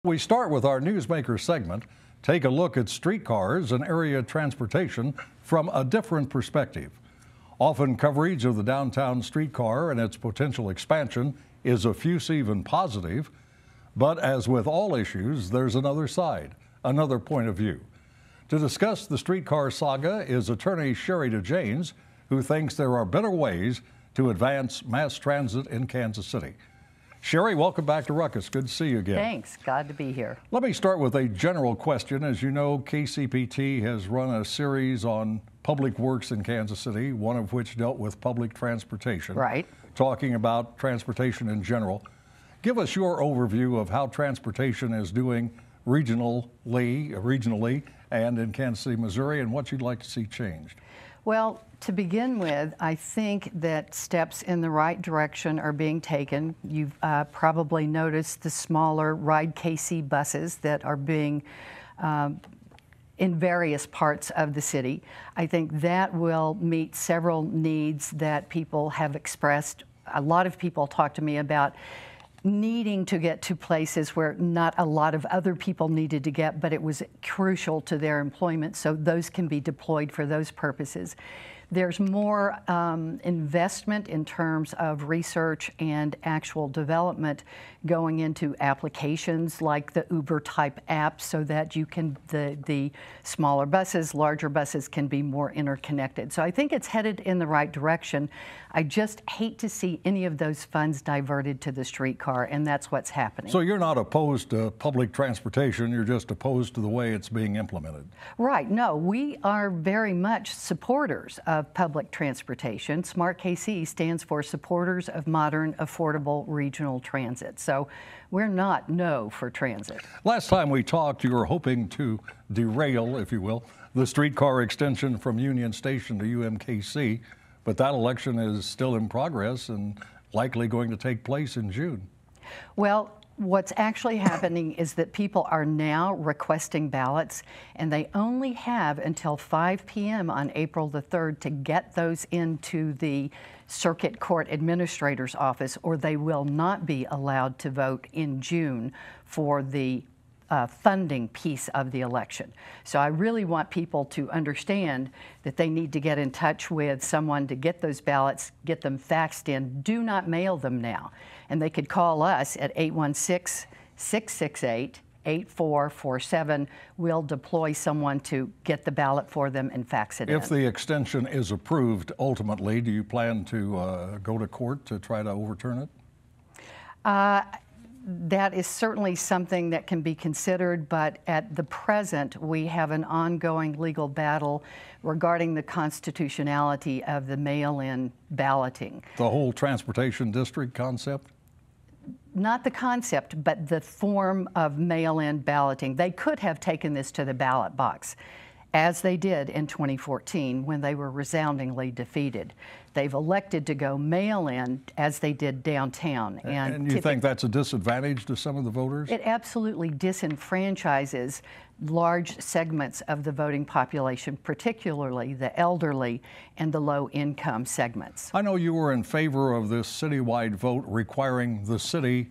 We start with our Newsmaker segment. Take a look at streetcars and area transportation from a different perspective. Often coverage of the downtown streetcar and its potential expansion is effusive and positive, but as with all issues, there's another side, another point of view. To discuss the streetcar saga is attorney Sherry DeJanes, who thinks there are better ways to advance mass transit in Kansas City. Sherry, welcome back to Ruckus. Good to see you again. Thanks. Glad to be here. Let me start with a general question. As you know, KCPT has run a series on public works in Kansas City, one of which dealt with public transportation. Right. Talking about transportation in general. Give us your overview of how transportation is doing regionally and in Kansas City, Missouri, and what you'd like to see changed. Well, to begin with, I think that steps in the right direction are being taken. You've probably noticed the smaller Ride KC buses that are being in various parts of the city. I think that will meet several needs that people have expressed. A lot of people talk to me about needing to get to places where not a lot of other people needed to get, but it was crucial to their employment, so those can be deployed for those purposes. There's more investment in terms of research and actual development going into applications like the Uber type app, so that you can, the smaller buses, larger buses can be more interconnected. So I think it's headed in the right direction. I just hate to see any of those funds diverted to the streetcar, and that's what's happening. So you're not opposed to public transportation, you're just opposed to the way it's being implemented. Right. No, we are very much supporters of public transportation. SMART KC stands for Supporters of Modern, Affordable Regional Transit. So we're not no for transit. Last time we talked, you were hoping to derail, if you will, the streetcar extension from Union Station to UMKC, but that election is still in progress and likely going to take place in June. Well, what's actually happening is that people are now requesting ballots, and they only have until 5 p.m. on April the 3rd to get those into the Circuit Court Administrator's office, or they will not be allowed to vote in June for the funding piece of the election. So I really want people to understand that they need to get in touch with someone to get those ballots, get them faxed in. Do not mail them now. And they could call us at 816-668-8447. We'll deploy someone to get the ballot for them and fax it in. If the extension is approved ultimately, do you plan to go to court to try to overturn it? That is certainly something that can be considered, but at the present, we have an ongoing legal battle regarding the constitutionality of the mail-in balloting. The whole transportation district concept? Not the concept, but the form of mail-in balloting. They could have taken this to the ballot box, as they did in 2014 when they were resoundingly defeated. They've elected to go mail-in as they did downtown. And you think that's a disadvantage to some of the voters? It absolutely disenfranchises large segments of the voting population, particularly the elderly and the low-income segments. I know you were in favor of this citywide vote requiring the city,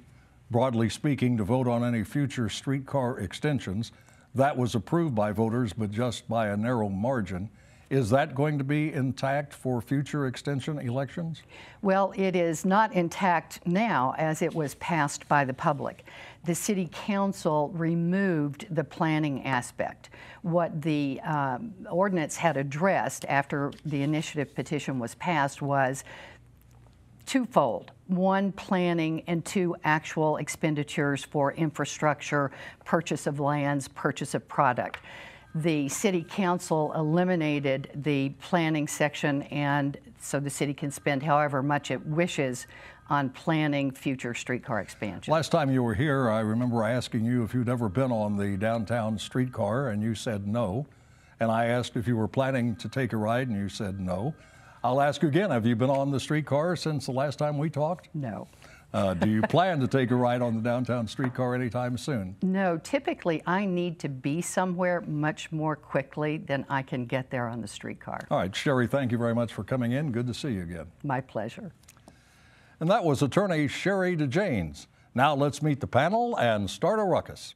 broadly speaking, to vote on any future streetcar extensions. That was approved by voters, but just by a narrow margin. Is that going to be intact for future extension elections? Well, it is not intact now as it was passed by the public. The City Council removed the planning aspect. What the ordinance had addressed after the initiative petition was passed was twofold. One, planning, and two, actual expenditures for infrastructure, purchase of lands, purchase of product. The City Council eliminated the planning section, and so the city can spend however much it wishes on planning future streetcar expansion. Last time you were here, I remember asking you if you'd ever been on the downtown streetcar, and you said no. And I asked if you were planning to take a ride, and you said no. I'll ask you again, have you been on the streetcar since the last time we talked? No. Do you plan to take a ride on the downtown streetcar anytime soon? No, typically I need to be somewhere much more quickly than I can get there on the streetcar. All right, Sherry, thank you very much for coming in. Good to see you again. My pleasure. And that was attorney Sherry DeJanes. Now let's meet the panel and start a ruckus.